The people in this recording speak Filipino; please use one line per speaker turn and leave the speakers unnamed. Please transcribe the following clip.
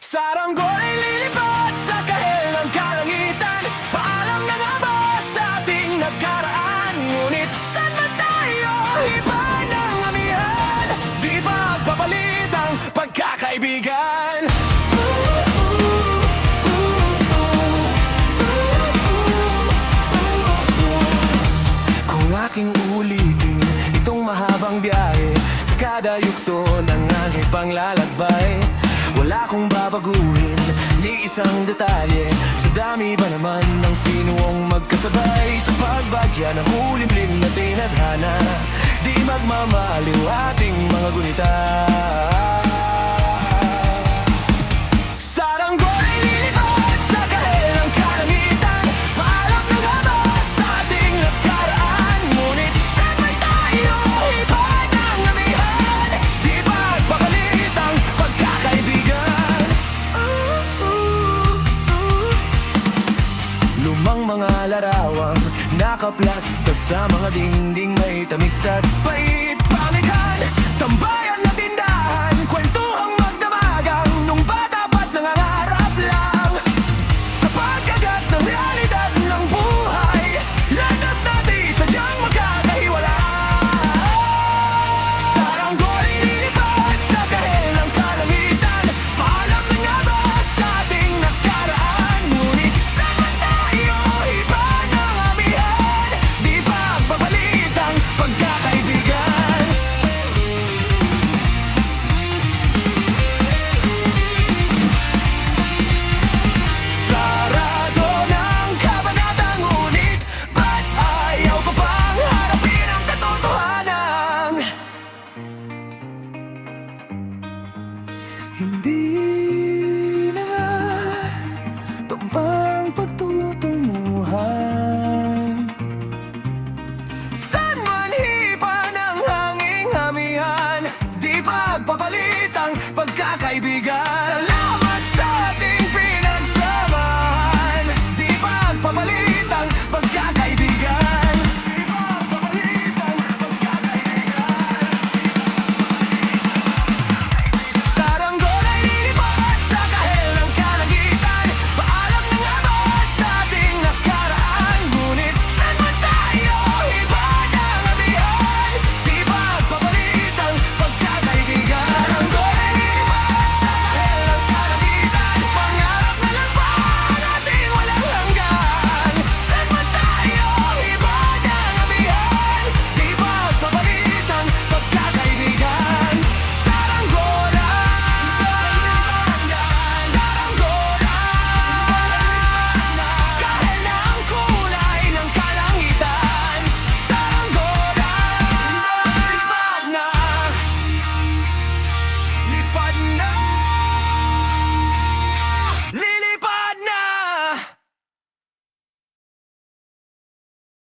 Saranggoy lilipad sa kahel ng kalangitan. Paalam na nga ba sa ating nagkaraan? Ngunit saan man tayo iba ng amihan? Di ba papalit ang pagkakaibigan? Kung aking ulitin itong mahabang biyahe, sa kada yugto ng aking panglalakbay, wala kong babaguhin ni isang detalye. Sa dami ba naman ng sinuong magkasabay sa pagbagya ng ulimlim na tinadhana, di magmamaliw ating mga gunita. Saranggoy lilipad sa kahel ng kalangitan. Paalam na nga ba sa ating nagkaraan? Ngunit saan man tayo iba ng amihan? Di ba papalit ang pagkakaibigan? Lumang mga larawang nakaplasta sa mga dingding, may tamis at pait. Pamikan, tambayan na tindahan, kwentuhang magdamagang nung bata ba't nangangarap lang sa pagkagat ng realidad ng buhay. Landas natin sadyang magkakahiwalay. Saranggoy lilipad sa kahel ng kalangitan. Paalam na nga ba sa ating nakaraan? Ngunit saan man tayo iba ng amihan? Di ba papalit ang pagkakaibigan? Sarado ng kabanata, ngunit ba't ayaw ko pang harapin ang katotohanan? Hindi na nga tamang pagtutunguhan. Saan man hipa ng hanging amihan, di pagpapalit ang pagkakaibigan.